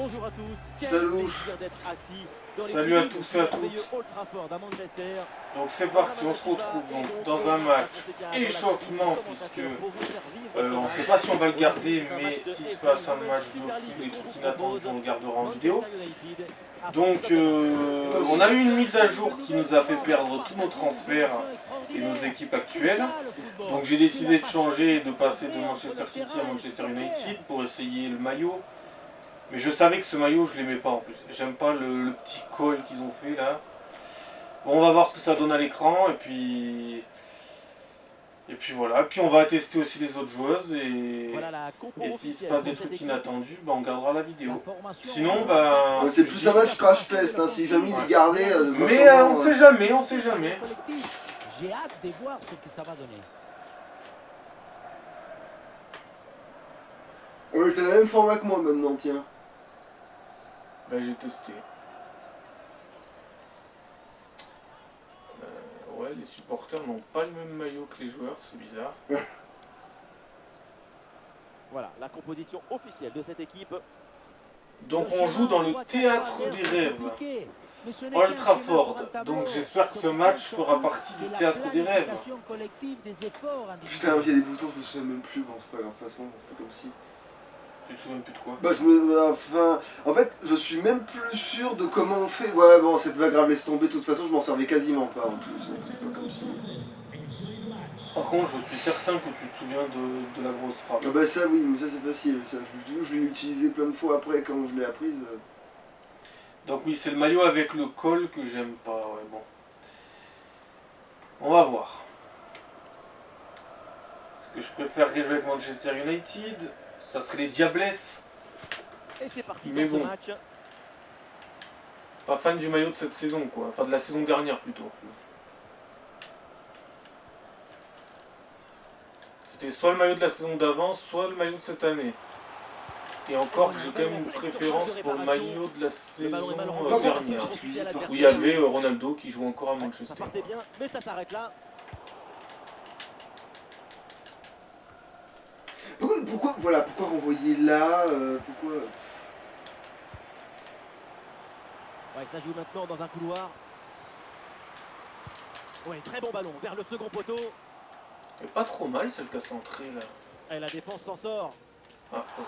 Bonjour à tous. Salut. Salut à tous et à toutes. Donc c'est parti, on se retrouve donc dans un match échauffement puisque on ne sait pas si on va le garder, mais s'il se passe un match de fou, des trucs inattendus, on le gardera en vidéo. Donc on a eu une mise à jour qui nous a fait perdre tous nos transferts et nos équipes actuelles. Donc j'ai décidé de changer et de passer de Manchester City à Manchester United pour essayer le maillot. Mais je savais que ce maillot, je l'aimais pas en plus. J'aime pas le petit col qu'ils ont fait là. Bon, on va voir ce que ça donne à l'écran et puis voilà. Et puis on va tester aussi les autres joueuses et s'il se passe des trucs inattendus, bah, on gardera la vidéo. Sinon, bah... c'est plus un match crash test, hein, si jamais il est gardé... mais on sait jamais, on sait jamais. J'ai hâte de voir ce que ça va donner. Ouais, t'as le même format que moi maintenant, tiens. Bah, j'ai testé. Ouais, les supporters n'ont pas le même maillot que les joueurs, c'est bizarre. Voilà, la composition officielle de cette équipe. Donc on joue dans le théâtre des rêves, Old Trafford. Donc j'espère que ce match fera partie du théâtre des rêves. Putain, il y a des boutons, je me souviens même plus. Bon, c'est pas grave, de toute façon, c'est pas comme si... Tu te souviens plus de quoi? Bah, enfin... En fait, je suis même plus sûr de comment on fait. Ouais, bon, c'est pas grave, laisse tomber. De toute façon, je m'en servais quasiment pas en plus. C'est pas comme si... Par contre, je suis certain que tu te souviens de la grosse frappe. Ah bah ça, oui, mais ça c'est facile. Ça, je l'ai utilisé plein de fois après quand je l'ai apprise. Donc oui, c'est le maillot avec le col que j'aime pas, ouais, bon. On va voir. Est-ce que je préférerais jouer avec Manchester United? Ça serait les Diablesses. Et c'est parti Mais pour bon. ce match. Pas fan du maillot de cette saison, quoi. Enfin, de la saison dernière, plutôt. C'était soit le maillot de la saison d'avant, soit le maillot de cette année. Et encore que j'ai quand même une préférence pour le maillot de la saison dernière. Où il y avait Ronaldo qui joue encore à Ça Manchester. partait bien, mais ça s'arrête là. Pourquoi renvoyer là pourquoi... Ouais, ça joue maintenant dans un couloir. Ouais, très bon ballon vers le second poteau. Et pas trop mal celle qui a centré là. Et la défense s'en sort. Ah, faute.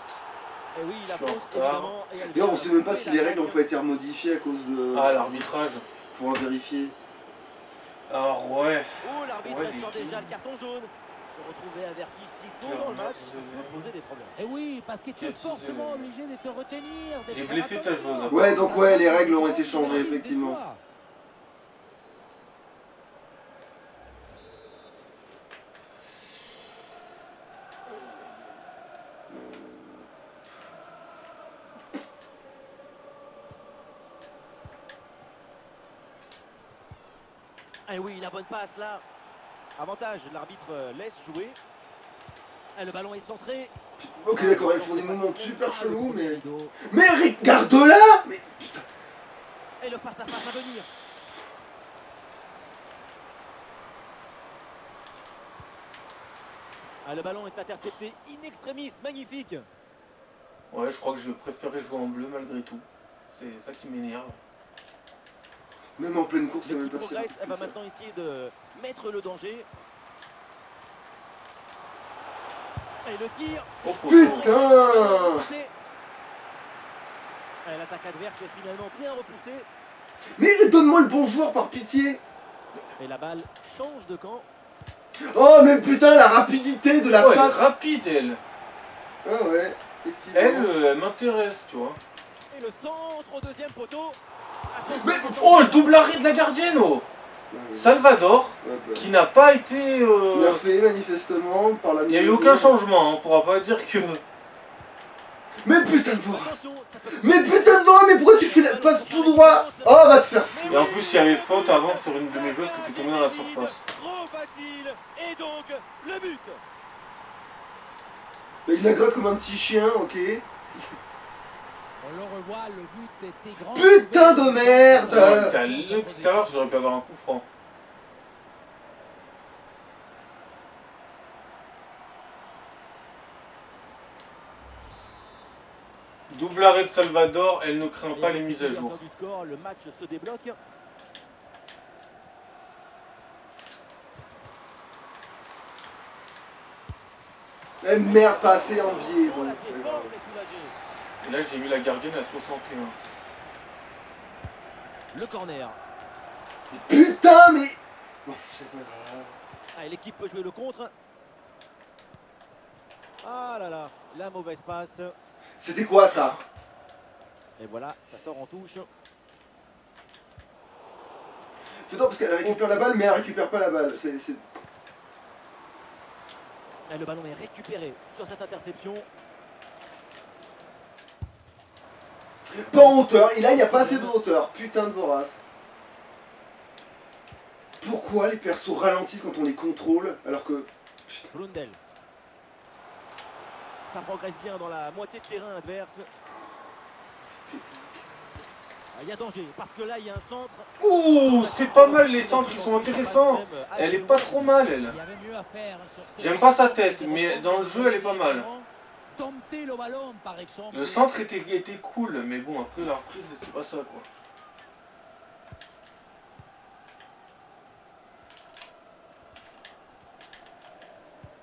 Et oui, la Je suis en faute retard. évidemment. Et elle D'ailleurs, on vient sait même pas couper si les la règles n'ont plaque. pas été remodifiées à cause de... Ah, l'arbitrage. Faudra vérifier. Alors, ouais. Oh, l'arbitre Ouais, elle sort les déjà deux. le carton jaune. Se retrouver averti si tôt dans le match, ça peut poser des problèmes. Et oui, parce que tu es forcément obligé de te retenir. J'ai blessé ta joueuse après. Ouais, donc ouais, les règles ont été changées, effectivement. Et oui, la bonne passe là. Avantage, l'arbitre laisse jouer. Et le ballon est centré. Ok, d'accord, ils font des mouvements super chelous, mais... Mais regarde-la. Mais putain. Et le face à face à venir. Ah, le ballon est intercepté in extremis, magnifique. Ouais, je crois que je vais préférer jouer en bleu malgré tout. C'est ça qui m'énerve. Même en pleine course, c'est même L'équipe pas progresse, elle va maintenant essayer de mettre le danger. Et le tir. Oh, Putain. Et l'attaque adverse est finalement bien repoussée. Mais donne-moi le bon joueur par pitié. Et la balle change de camp. Oh mais putain, la rapidité de la Oh, elle est passe. rapide, elle. Ah ouais, effectivement. Elle m'intéresse, tu vois. Et le centre au deuxième poteau. Mais- Oh, le double arrêt de la gardienne, oh. Ouais, Salvador, ouais. qui n'a pas été... Nerfé manifestement par la... Il n'y a eu aucun changement, hein. On pourra pas dire que... Mais putain de voix. Attention, ça peut- Mais putain de voix, mais pourquoi tu fais la passe tout droit? Oh, va te faire. Et en plus, il y avait faute avant sur une de mes joueuses qui était tombée dans la surface. Trop facile. Et donc, le but. Il la gratte comme un petit chien, ok. On le revoit, le but était grand. Putain de merde. T'as le tout à l'heure, j'aurais pu avoir un coup franc. Double arrêt de Salvador, elle ne craint pas les mises à jour. Du score, le match se débloque. Eh merde, pas assez en biais. Oh, Bon. la pied fort, c'est soulagé. Et là, j'ai mis la gardienne à 61. Le corner. Putain, mais... Bon, c'est pas grave. Ah, l'équipe peut jouer le contre. Ah là là, la mauvaise passe. C'était quoi ça? Et voilà, ça sort en touche. C'est toi parce qu'elle récupère la balle, mais elle récupère pas la balle. Et le ballon est récupéré sur cette interception. Pas en hauteur, et là il n'y a pas assez de hauteur. Putain de Boras. Pourquoi les persos ralentissent quand on les contrôle alors que... Blundell. Ça progresse bien dans la moitié de terrain adverse. Ah, il y a danger parce que là il y a un centre. Ouh, c'est pas mal, les centres, ils sont intéressants. Elle est pas trop mal, elle. Il y avait mieux à faire sur ces- J'aime pas sa tête, mais dans le jeu, elle est pas mal. Dompter le ballon, par exemple. Le centre était cool, mais bon, après la reprise, c'est pas ça, quoi.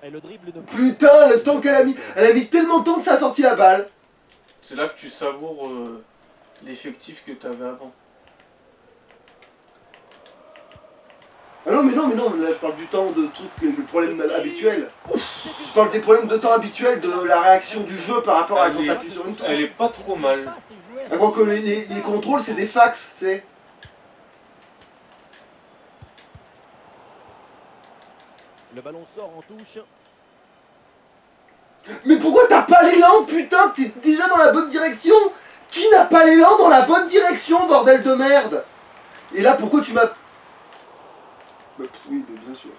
Et le dribble de... Putain, le temps qu'elle a mis... Elle a mis tellement de temps que ça a sorti la balle. C'est là que tu savoures l'effectif que t'avais avant. Ah non, mais non, là je parle du temps de trucs, le problème habituel. Je parle des problèmes de temps habituels, de la réaction du jeu par rapport à quand t'appuies sur une touche. Elle est pas trop mal. Avant que les contrôles, c'est des fax, tu sais. Le ballon sort en touche. Mais pourquoi t'as pas l'élan, putain? T'es déjà dans la bonne direction. Qui n'a pas l'élan dans la bonne direction, bordel de merde? Et là, pourquoi tu m'as... Bah, oui, mais bien sûr.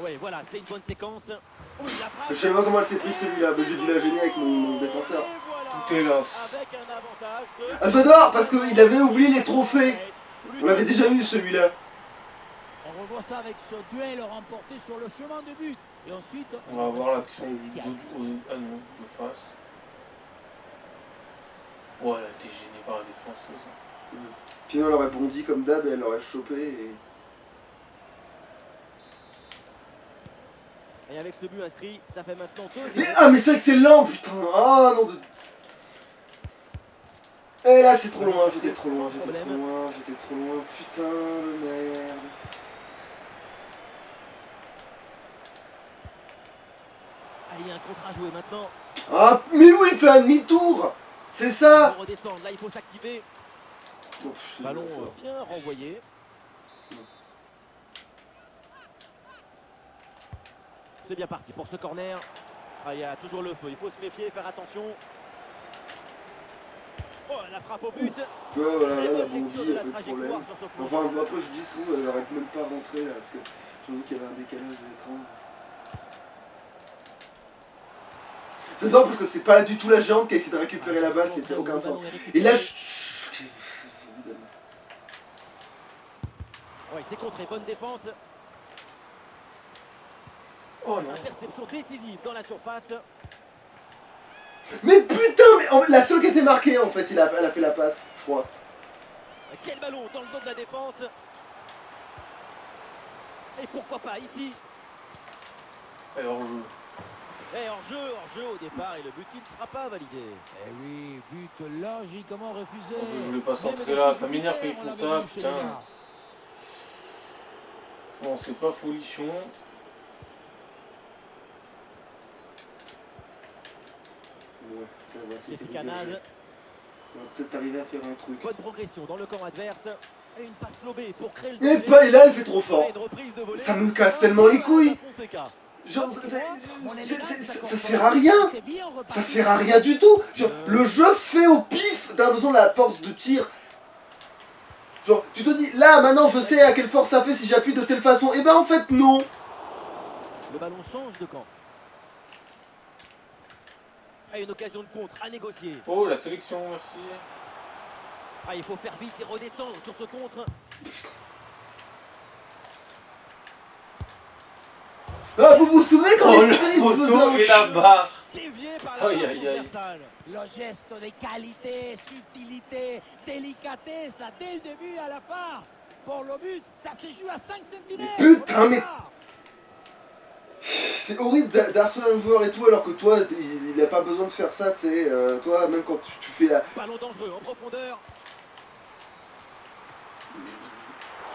Oui, voilà, c'est une bonne séquence. Oui, la frappe. Je sais pas comment elle s'est prise celui-là, mais j'ai dû la gêner avec mon défenseur. Et voilà, Tout est là. avec un avantage de... Ah, j'adore, parce qu'il avait oublié les trophées. On l'avait déjà eu celui-là. On revoit ça avec ce duel remporté sur le chemin de but. Et ensuite, On va voir l'action du dos. Ah non, de face. Ouais, elle a été gênée par la défense, ça. Sinon, elle aurait bondi comme d'hab et elle l'aurait chopé. Et avec ce but inscrit, ça fait maintenant 2-0. Mais, ah, mais c'est vrai que c'est lent, putain. Ah, non, de... Et là, c'est trop loin, j'étais trop loin, putain de merde. Ah, il y a un contre à jouer maintenant. Ah, mais oui, il fait un demi-tour. C'est ça. Pour redescendre, là il faut s'activer. Oh, c'est Ballon bien, ça. bien renvoyé. C'est bien parti pour ce corner. Ah, il y a toujours le feu, il faut se méfier, faire attention. Oh, la frappe au but. Tu vois, voilà, Très là, la bonne lecture bondi, de il y a la pas de problème. trajectoire sur ce plan. Enfin, après, je dis ça, elle aurait même pas rentré là, parce que je me dis qu'il y avait un décalage étrange. C'est drôle parce que c'est pas du tout la géante qui a essayé de récupérer la balle, c'est fait aucun sens. Et là, évidemment. Ouais, c'est contré, bonne défense. Oh non. Interception décisive dans la surface. Mais putain, mais la seule qui était marquée en fait, elle a fait la passe, je crois. Quel ballon dans le dos de la défense. Et pourquoi pas ici. Elle est hors jeu. Et hors jeu au départ et le but qui ne sera pas validé. Eh oui, but logiquement refusé. Je voulais pas centrer là, ça m'énerve quand ils font ça, putain. Bon, c'est pas folichon. Ouais, ça va, c'était Jessica dégagé. Naz, On va peut-être arriver à faire un truc. bonne progression dans le camp adverse. Et une passe lobée pour créer le Mais danger. pas, et là elle fait trop fort. Et une reprise de volée. Ça me casse tellement les couilles. Fonseca. Genre, ça sert à rien. Ça sert à rien du tout. Genre, le jeu fait au pif. T'as besoin de la force de tir. Genre, tu te dis, là, maintenant, je sais à quelle force ça fait si j'appuie de telle façon. Et ben, en fait, non. Le ballon change de camp. Et une occasion de contre à négocier. Oh, la sélection, merci. Ah, il faut faire vite et redescendre sur ce contre. Ah, vous vous souvenez quand Oh, les le tirs, ils se faisaient photo un et la barre. dévié par la Aïe, barre aïe, aïe. transversale. Le geste de qualité, subtilité, délicatesse, dès le début à la fin. Pour le but, ça se joue à 5 cm. putain, mais- C'est horrible d'harceler un joueur et tout, alors que toi, il a pas besoin de faire ça, tu sais. Toi, même quand tu fais la... Ballon dangereux en profondeur.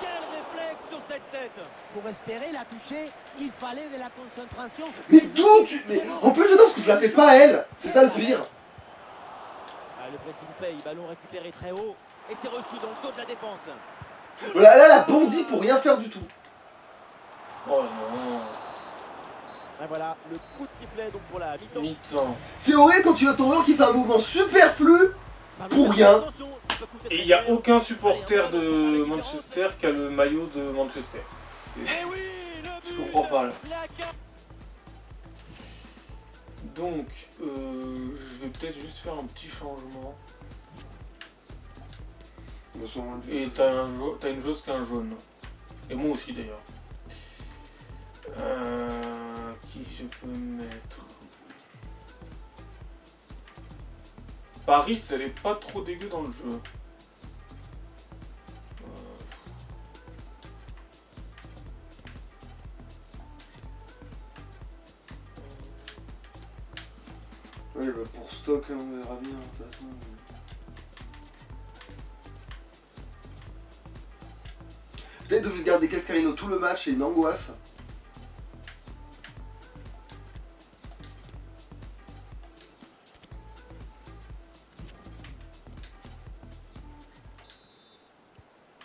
Quel réflexe sur cette tête. Pour espérer la toucher, il fallait de la concentration. Mais d'où tu... Mais en plus, j'adore parce que je la fais pas à elle. C'est ça le pire. Ah, le pressing paye, ballon récupéré très haut. Et c'est reçu dans le dos de la défense. Voilà, là, la bandit pour rien faire du tout. Oh non. Et voilà, le coup de sifflet donc pour la mi-temps. Mi-temps. C'est horrible quand tu as ton joueur qui fait un mouvement superflu. Pour rien. Attention, ça peut coûter Et il très n'y a cher. aucun supporter Allez, on va de dans la Manchester qui a le maillot de Manchester. C'est- Et oui, le Je but. comprends pas là. La carte. Donc, je vais peut-être juste faire un petit changement. Et t'as une joueuse qui a un jaune. Et moi aussi d'ailleurs. Qui je peux mettre? Paris, elle est pas trop dégueu dans le jeu. Ouais, bah pour stock, hein, on verra bien, de toute façon. Peut-être que je garde des Cascarino tout le match, c'est une angoisse.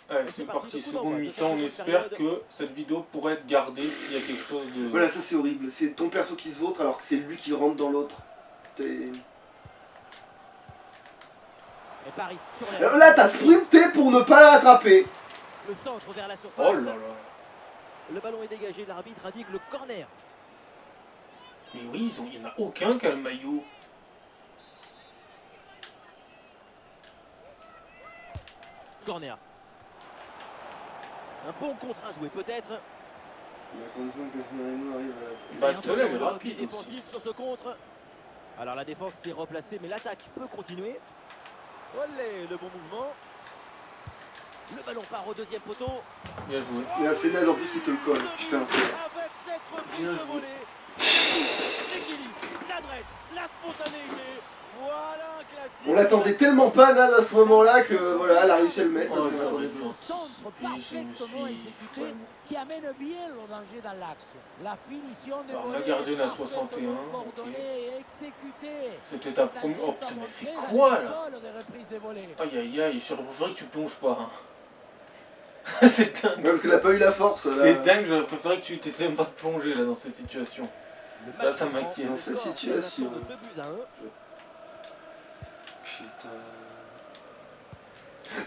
Allez, c'est parti, seconde mi-temps, on espère que cette vidéo pourrait être gardée s'il y a quelque chose de... Voilà, ça c'est horrible. C'est ton perso qui se vautre alors que c'est lui qui rentre dans l'autre. Et Paris sur les Alors là, t'as sprinté pour ne pas la rattraper. le centre vers la surface. Oh là là. Le ballon est dégagé, l'arbitre indique le corner. Mais oui, il n'y en a aucun qui a le maillot. Corner. Un bon contre à jouer peut-être. Battle, elle est Et rapide aussi. défensive sur ce contre. Alors la défense s'est replacée, mais l'attaque peut continuer. Olé, le bon mouvement. Le ballon part au deuxième poteau. Bien joué. Il y a Sénez en plus qui te le colle. Putain, c'est... Avec cette reprise Bien de joué. volée. L'équilibre, l'adresse, la spontanéité. Voilà un classique. On l'attendait tellement pas, Naz, à ce moment-là, que voilà, elle a réussi à le mettre. Oh, parce qu'on j'aurais l'attendait dû pas. Centre Et je me parfaitement suis... exécuté Ouais. qui amène bien le danger dans l'axe. La finition de Alors, volée la gardienne à parfaitement 61, coordonnée et exécutée. C'était ta première... Oh putain, mais c'est C'est-à-dire quoi dans là? l'école des reprises de volée. Aïe aïe aïe, j'aurais préféré que tu plonges pas. Hein. C'est dingue. Ouais, parce qu'elle a pas eu la force, là. C'est dingue, j'aurais préféré que tu t'essayes même pas de plonger là dans cette situation. Le Là, match ça reprend. m'inquiète. Le Dans cette score, situation. c'est un score de 2 buts à 1. Putain.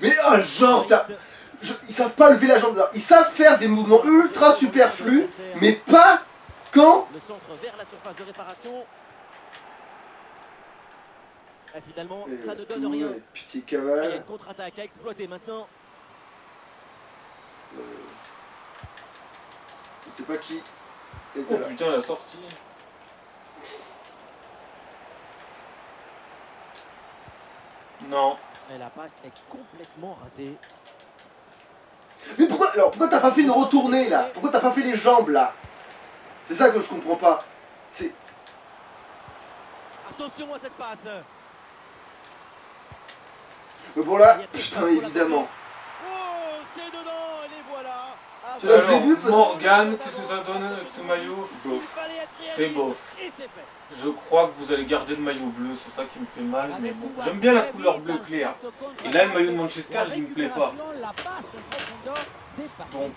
Mais oh, genre, ils savent pas lever la jambe. Ils savent faire des mouvements ultra superflus, mais pas quand... Le centre vers la surface de réparation. Et finalement, ça ne donne rien. Pitié Il y a une cavale. contre-attaque à exploiter maintenant. Je sais pas qui Oh était là. putain, la sortie. Non. Et la passe est complètement ratée. Mais pourquoi t'as pas fait une retournée là? Pourquoi t'as pas fait les jambes là? C'est ça que je comprends pas. C'est... Attention à cette passe. Mais bon là, putain évidemment. Oh, c'est dedans, et les voilà. Tu l'as, je l'ai Alors, vu, parce- Morgane, qu'est-ce que ça donne avec ce maillot? Il fallait être C'est réaliste, bof. et c'est fait. Je crois que vous allez garder le maillot bleu, c'est ça qui me fait mal, mais bon. J'aime bien la couleur bleu clair. Et là, le maillot de Manchester, il me plaît pas. Donc,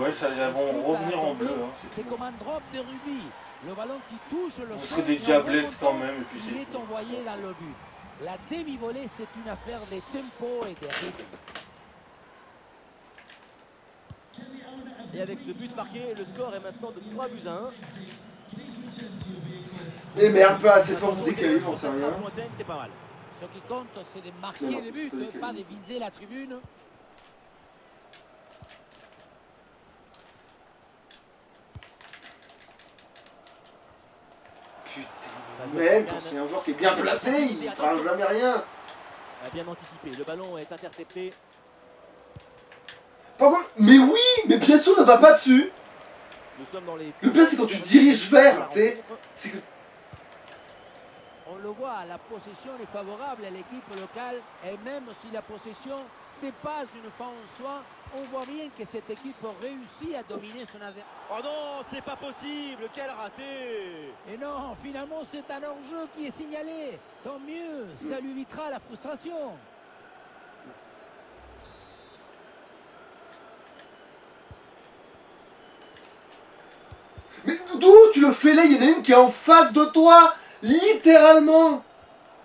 ouais, ça vont revenir en bleu. Hein, C'est comme un drop de rubis. Le ballon qui touche le Vous sol, serez des et en diablesses quand remontant, même, et puis il c'est est tout. envoyé dans le but. La demi-volée, c'est une affaire de tempo et de rythme. Et avec ce but marqué, le score est maintenant de 3 buts à 1. Et merde, pas assez fort pour décaler, j'en sais rien. Lointaine, c'est pas mal. Ce qui compte, c'est de marquer Non, le but, c'est pas pas de viser la tribune. Putain. Même quand c'est un joueur qui est bien placé, il fera jamais rien. Bien anticipé, le ballon est intercepté. Par contre, mais oui, mais bien sûr ne va pas dessus. Nous sommes dans les... Le pire c'est quand tu diriges vers, tu sais, c'est que... On le voit, la possession est favorable à l'équipe locale et même si la possession c'est pas une fin en soi, on voit bien que cette équipe réussit à dominer son adversaire. Oh non, c'est pas possible, quel raté! Et non, finalement c'est un hors-jeu qui est signalé. Tant mieux, ça lui évitera la frustration. Mais d'où tu le fais là, il y en a une qui est en face de toi, littéralement.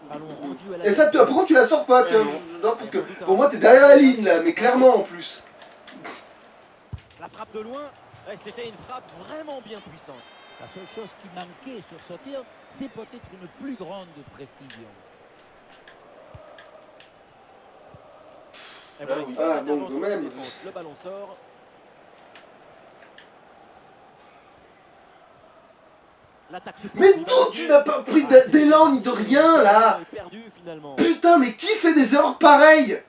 Ballon rendu à la... Et ça, pourquoi tu la sors pas, tiens, non, parce que pour moi t'es derrière la ligne là, mais clairement en plus. La frappe de loin, c'était une frappe vraiment bien puissante. La seule chose qui manquait sur ce tir, c'est peut-être une plus grande précision. Et voilà, oui. Ah, bon, intervention quand même. de défense. Le ballon sort. L'attaque se Mais poursuit. d'où tu n'as pas pris d'élan ni de rien là? Perdu finalement. Putain, mais qui fait des erreurs pareilles?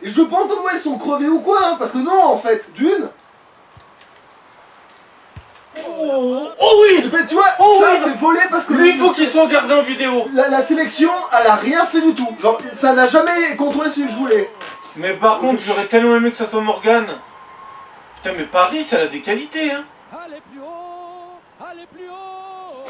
Et je veux pas entendre où elles sont crevées ou quoi, hein, parce que non, en fait, d'une. Oh oui! Mais tu vois, Oh ça oui. c'est volé parce que Lui, il faut qu'il soit gardé en vidéo. la sélection, elle a rien fait du tout. Genre, ça n'a jamais contrôlé ce que je voulais. Mais par contre, j'aurais tellement aimé que ça soit Morgan. Putain, mais Paris, ça a des qualités, hein. Allez plus haut, allez plus haut.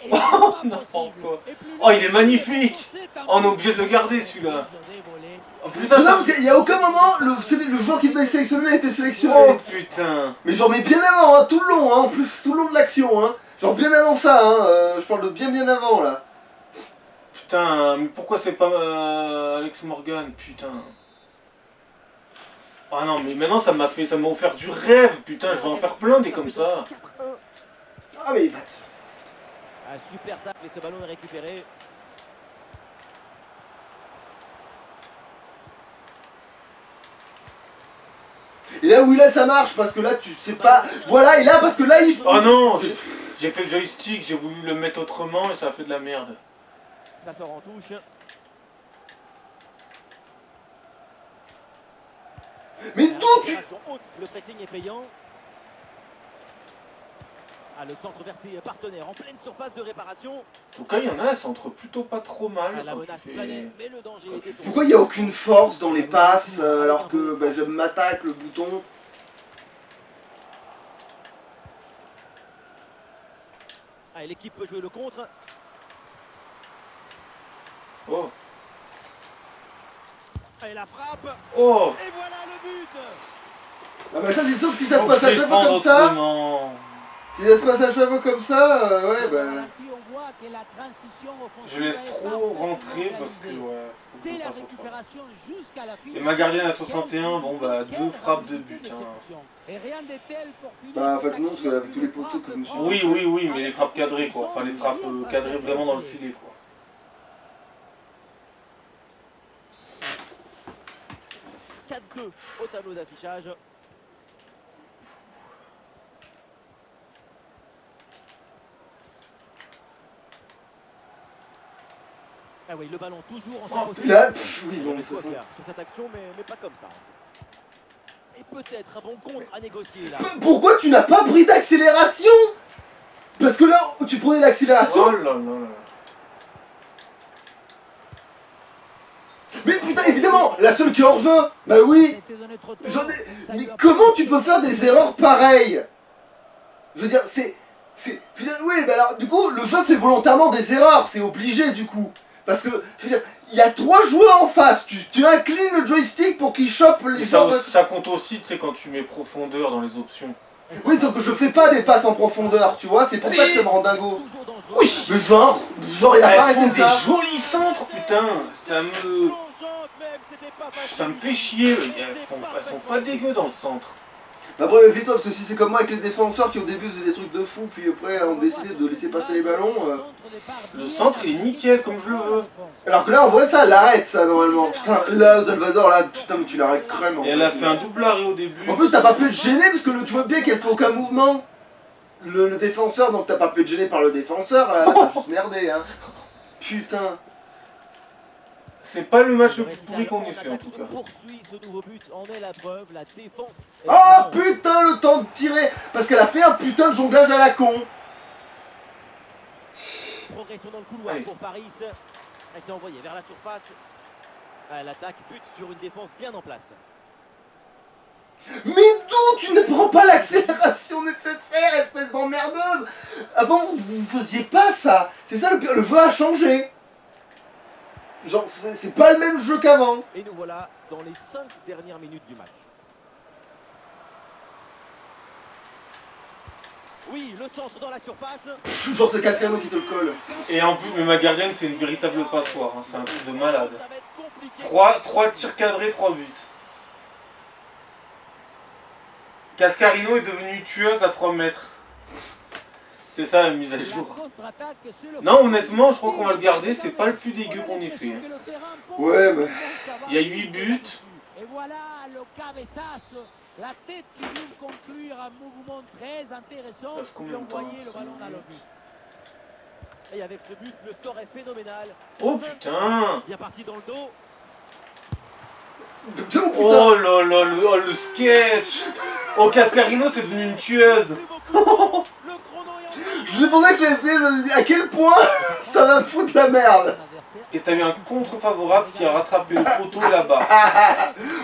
Et Oh, c'est pas n'importe possible. quoi. Et plus Oh, loin, il est magnifique. c'est un On est but. obligé de le garder, celui-là. Ils ont dévolé. Oh putain, Non, ça... parce qu'il y a aucun moment, le joueur qui devait être sélectionné a été sélectionné. Oh putain. Mais genre, mais bien avant, hein, tout le long, hein, en plus, tout le long de l'action, hein. Genre, bien avant ça, hein, je parle de bien avant, là. Putain, mais pourquoi c'est pas Alex Morgan, putain. Ah non, mais maintenant ça m'a offert du rêve, putain, je vais en faire plein des comme ça. 4-1. Ah, mais il va te... Un super tacle et ce ballon est récupéré. Et là, oui, là, ça marche, parce que là, tu sais pas... Voilà, et là, parce que là, il... Oh non, j'ai fait le joystick, j'ai voulu le mettre autrement et ça a fait de la merde. Ça sort en touche. Mais d'où tu... Récupération haute, le pressing est payant. Ah, le centre vers ses partenaires en pleine surface de réparation. En tout cas, il y en a, ça entre plutôt pas trop mal. Ah, la quand menace tu fais- planait, mais le danger était tombé. Pourquoi il n'y a aucune force dans les passes, alors que bah, je m'attaque le bouton? Ah, l'équipe peut jouer le contre. Oh, Et la frappe. oh. Et voilà le but. Ah bah ça, c'est sûr que si ça se Faut passe à chaque fois défendre comme ça... autrement. Si ça se passe à chaque fois comme ça, ouais, bah... On voit que la transition offensive Je laisse est trop parfaitement rentrer parce que organisée. ouais, faut que Dès je la fasse autrement. récupération jusqu'à la fin. Et ma gardienne à 61, bon bah 2 frappes de but. Hein. Et rien de tel pour finir Bah, en fait, cette non, parce action qu'avec tous les d'une poteaux que je me suis- frappe Oui, mais les frappes cadrées quoi. Enfin les frappes cadrées vraiment dans le filet quoi. – 4-2 au tableau d'affichage. Ah oui, le ballon toujours en Oh, sa possession. Là, oui, Il y bon, avait de toute quoi façon... faire sur cette action, mais pas comme ça en fait. Et peut-être un bon contre à négocier là. Pourquoi tu n'as pas pris d'accélération? Parce que là, tu prenais l'accélération... Oh là là là. Mais putain, évidemment, la seule qui est hors jeu, bah oui. Mais comment tu peux faire des erreurs pareilles? Je veux dire, je veux dire, oui, bah alors, du coup, le jeu fait volontairement des erreurs, c'est obligé, du coup. Parce que, je veux dire, il y a 3 joueurs en face, tu inclines le joystick pour qu'ils chopent les Mais ça, joueurs... ça compte aussi, tu sais, quand tu mets profondeur dans les options. Oui, sauf que je fais pas des passes en profondeur, tu vois, c'est pour ça que ça me rend dingo. Toujours dangereux. Oui. Mais genre il a pas Elles arrêté font ça. des jolis centres, putain. Plongeante même, c'était pas facile. Ça me fait chier. Elles sont pas dégueu dans le centre. Bah bref, méfie-toi, parce que si c'est comme moi avec les défenseurs qui au début faisaient des trucs de fou, puis après ont décidé de laisser passer les ballons... Le centre, il est nickel comme je le veux. Alors que là, en vrai, ça l'arrête, ça, normalement. Putain, là, Salvador, là, putain, mais tu l'arrêtes crème. Et elle a fait un double arrêt au début. En plus, t'as pas pu être gêné, parce que tu vois bien qu'elle fait aucun mouvement. le défenseur, donc t'as pas pu être gêné par le défenseur, là t'as juste merdé, hein. Putain. C'est pas le match le plus pourri qu'on ait fait en tout cas. Poursuit ce nouveau but, en est la preuve, la défense. Oh putain, le temps de tirer. Parce qu'elle a fait un putain de jonglage à la con. Progression dans le couloir Allez. pour Paris. Elle s'est envoyée vers la surface. L'attaque bute sur une défense bien en place. Mais d'où tu ne prends pas l'accélération nécessaire, espèce d'emmerdeuse? Avant, vous faisiez pas ça. C'est ça le pire, le jeu a changé. Genre, c'est pas le même jeu qu'avant. Et nous voilà dans les 5 dernières minutes du match. Oui, le centre dans la surface. Genre, c'est Cascano qui te le colle. Et en plus, mais ma gardienne, c'est une véritable passoire. Hein. C'est un truc de malade. Ça va être compliqué. 3 tirs cadrés, 3 buts. Cascarino est devenu tueuse à 3 mètres. C'est ça la mise à jour. Non, honnêtement, je crois qu'on va le garder. C'est pas le plus dégueu qu'on ait fait. Ouais, mais... Il y a 8 buts. Et voilà le cabeçazo, la tête qui vient conclure un mouvement très intéressant Parce combien et de temps, envoyer le ça, ballon dans le minutes but. Et avec ce but, le score est phénoménal. Oh putain! Bien parti dans le dos. Oh putain. Oh là là, le sketch! Oh, Cascarino, c'est devenu une tueuse! Le chrono est en Je pensais que je me dis à quel point ça va me foutre la merde. Et t'as eu un contre favorable qui a rattrapé le poteau là-bas.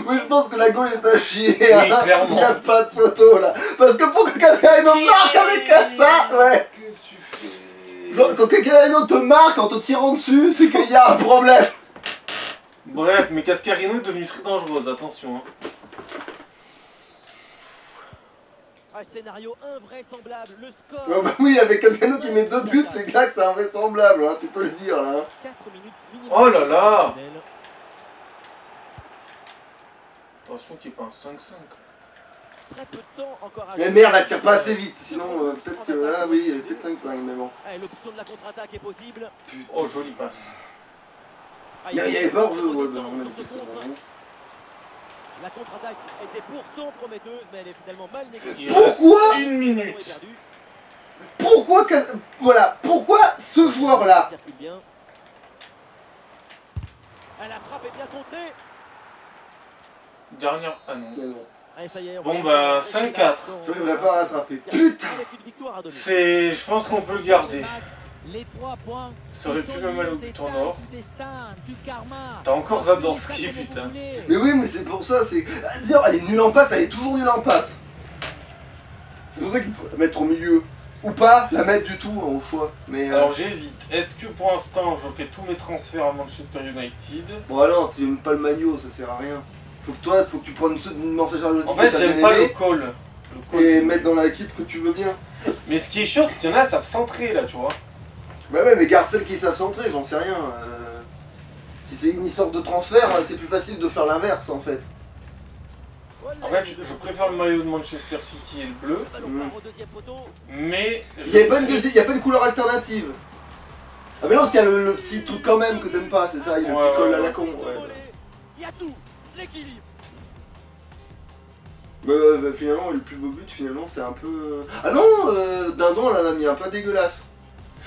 Oui, je pense que la goal est à chier. Oui, Hein. clairement. Il n'y a pas de photo là. Parce que pour que Cascarino marque avec ça, ouais. Qu'est-ce que tu fais? Genre, quand Cascarino te marque en te tirant dessus, c'est qu'il y a un problème. Bref, mais Cascarino est devenue très dangereuse, attention. Hein. un scénario invraisemblable. Le score. Oh bah oui, avec Cascarino qui met 2 buts, c'est clair que c'est invraisemblable, hein, tu peux le dire là. 4 minutes minimum. Oh là là! Attention qu'il n'y ait pas un 5-5. Très peu de temps encore à Mais jouer. merde, elle tire pas assez vite, sinon peut-être que là, oui, elle est peut-être 5-5, mais bon. Allez, l'option de la contre-attaque est possible. Oh, jolie passe. Ah, Il y avait pas hors jeu, ouais, redescendre on a sur dit ce ça, contre. vraiment. La contre-attaque était pourtant prometteuse, mais elle est finalement mal négociée. Il Pourquoi reste 1 Le ballon est minute. perdu. Pourquoi, voilà, pourquoi ce joueur-là? Il circule bien. Ah, la frappe est bien contrée. Dernière. Ah non. Mais non, Allez, ça y est, on Bon, va- bah, 5-4. je n'arriverai pas à rattraper. Putain! Avec une victoire à donner. C'est. Je pense qu'on peut le garder. Les 3 points. Ça aurait pu le mal au but en or. Du destin, du karma. T'as encore Zadorski, putain. Mais oui, mais c'est pour ça, c'est... D'ailleurs, elle est nulle en passe, elle est toujours nulle en passe. C'est pour ça qu'il faut la mettre au milieu. Ou pas la mettre du tout, au choix. Mais Alors j'hésite. Est-ce que pour l'instant je fais tous mes transferts à Manchester United? bon, alors, tu aimes pas le maillot, ça sert à rien. Faut que tu prennes une Manchester United En fait, que t'as j'aime bien pas le aimé call. et mettre dans l'équipe que tu veux bien. Mais ce qui est chiant, c'est qu'il y en a, savent centrer là, tu vois. Bah ouais, mais garde celles qui savent centrer, j'en sais rien. Si c'est une histoire de transfert, c'est plus facile de faire l'inverse en fait. En fait, je préfère le maillot de Manchester City et le bleu, Le ballon part au deuxième poteau. mais. Il n'y a pas une couleur alternative. Ah mais non, parce qu'il y a le petit truc quand même que t'aimes pas, c'est ça, il y a le Ouais, petit col à ouais, la ouais. con. Ouais. Il y a tout. L'équilibre. Bah, finalement, le plus beau but, finalement, c'est un peu... Ah non, Dindon, elle en a mis un pas dégueulasse.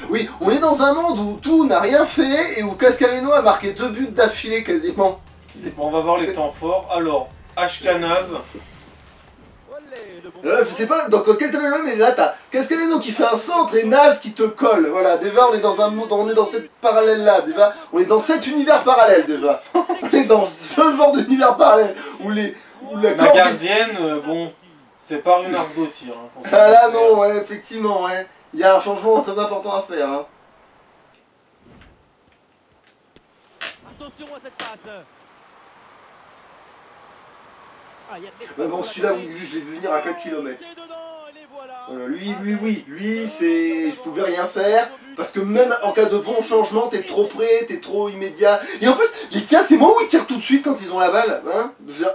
Oui, on est dans un monde où tout n'a rien fait et où Cascarino a marqué 2 buts d'affilée quasiment. Bon, on va voir les temps forts. Alors, Ashkanaz. Olé, le bon Là, je sais pas dans quel tableau, mais là, t'as Cascarino qui fait un centre et Naz qui te colle. Voilà, déjà, on est dans un monde, on est dans cette parallèle-là, déjà. On est dans cet univers parallèle, déjà. On est dans ce genre d'univers parallèle où la Ma corde... gardienne, bon, c'est pas une arme de tir. Hein, pour Ah là, ça. non, ouais, effectivement, ouais. Il y a un changement très important à faire, hein. Attention à cette passe. Ah, il y a de Mais bon, celui-là, oui, lui, je l'ai vu venir à 4 km. C'est dedans, et les voilà. Voilà, lui, c'est... Je pouvais rien faire, parce que même en cas de bon changement, t'es trop près, t'es trop immédiat. Et en plus, les tiens, c'est moi où ils tirent tout de suite quand ils ont la balle, hein. Je veux dire,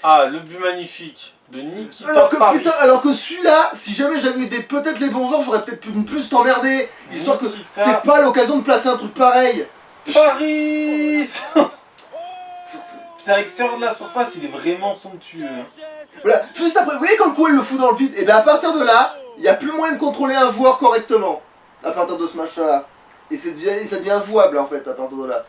Ah, le but magnifique de Nikita alors que Paris. putain, alors que celui-là, si jamais j'avais eu peut-être les bons joueurs, j'aurais peut-être pu plus t'emmerder, histoire que Nikita t'aies pas l'occasion de placer un truc pareil. Paris. Putain, à l'extérieur de la surface, il est vraiment somptueux. Hein. Voilà, juste après, vous voyez quand le coup elle le fout dans le vide, et bien à partir de là, Il n'y a plus moyen de contrôler un joueur correctement à partir de ce match-là. Et ça devient jouable en fait à partir de là.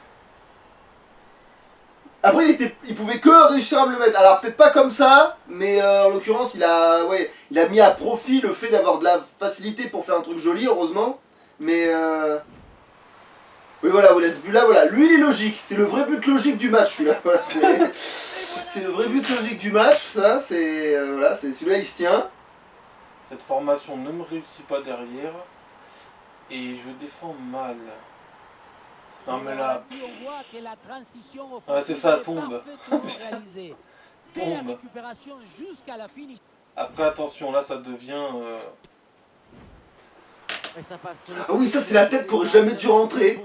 Après il pouvait que réussir à me le mettre. Alors peut-être pas comme ça, mais en l'occurrence il a mis à profit le fait d'avoir de la facilité pour faire un truc joli, heureusement. Mais oui voilà, ce but là, voilà, lui il est logique. C'est le vrai but logique du match celui-là. Voilà, c'est le vrai but logique du match, ça, c'est voilà, c'est celui-là il se tient. Cette formation ne me réussit pas derrière. Et je défends mal. Non mais là... Ah c'est ça, tombe. Tombe. Après attention, là ça devient... Ah oui, ça c'est la tête qui aurait jamais dû rentrer.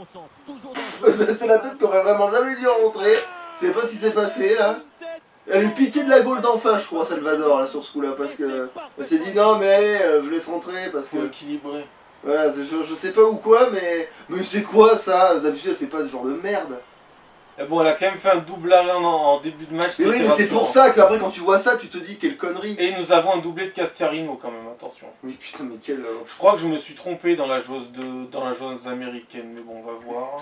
C'est la tête qui aurait vraiment jamais dû rentrer. Je sais pas ce qui s'est passé là. Elle a eu pitié de la goal d'enfin, je crois, Salvador, là, sur ce coup-là, parce que elle s'est dit non, mais allez, je laisse rentrer parce que. Faut équilibrer. Voilà, je sais pas où quoi, mais c'est quoi ça? D'habitude, elle fait pas ce genre de merde. Et bon, elle a quand même fait un double arrêt en début de match. Mais oui, mais c'est pour ça qu'après, quand tu vois ça, tu te dis quelle connerie. Et nous avons un doublé de Cascarino quand même, attention. Oui, putain, mais quel. Je crois que je me suis trompé dans la jauge américaine, mais bon, on va voir.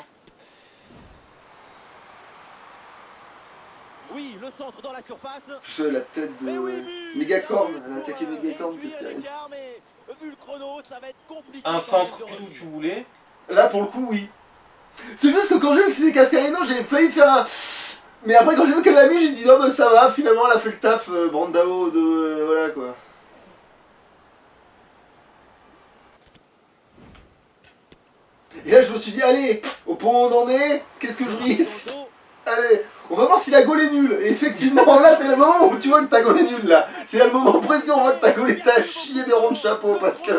Oui, le centre dans la surface. Tu sais, la tête de Megacorn, elle a attaqué Megacorn, Cascarino. Vu le chrono, ça va être compliqué. Un centre pile où tu voulais. Là, pour le coup, oui. C'est juste que quand j'ai vu que c'était Cascarino, j'ai failli faire un... Mais après, quand j'ai vu qu'elle l'a mis, j'ai dit non, mais ça va, finalement, elle a fait le taf, Brandao, de... voilà, quoi. Et là, je me suis dit, allez, au point où on en est, qu'est-ce que je risque? Allez, on va voir si la goal est nulle. Et effectivement, là, c'est le moment où tu vois que ta goal est nulle, là. C'est le moment précis où on voit que ta goal est à chier des ronds de chapeau, parce que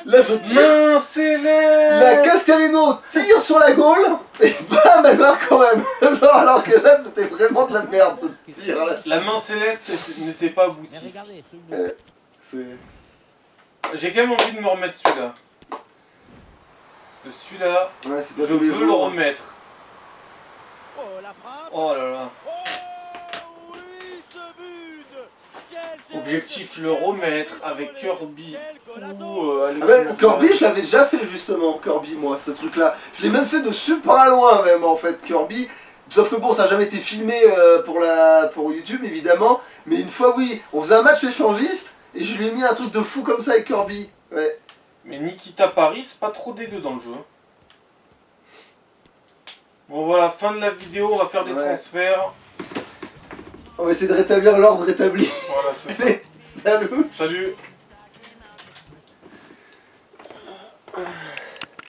là, je tire... Main céleste. La Cascarino tire sur la goal, et bam, elle marque quand même. Genre, alors que là, c'était vraiment de la merde, ce tir, là. La main céleste n'était pas aboutie. J'ai quand même envie de me remettre celui-là. Celui-là, Ouais, c'est pas je tous les veux le jours. remettre. Oh, la frappe. Oh là là. Oh, oui, ce but. Objectif le remettre avec Kirby ou Alex Ah ben, Morgan. Kirby, je l'avais déjà fait justement, Kirby, moi, ce truc-là. Je l'ai même fait de super loin, même, en fait, Kirby. Sauf que bon, ça n'a jamais été filmé pour YouTube, évidemment. Mais une fois, oui, on faisait un match échangiste, et je lui ai mis un truc de fou comme ça avec Kirby. Ouais. Mais Nikita Paris, c'est pas trop dégueu dans le jeu. Bon voilà, fin de la vidéo, on va faire des transferts. On va essayer de rétablir l'ordre rétabli. Voilà, c'est ça. Salut. Salut.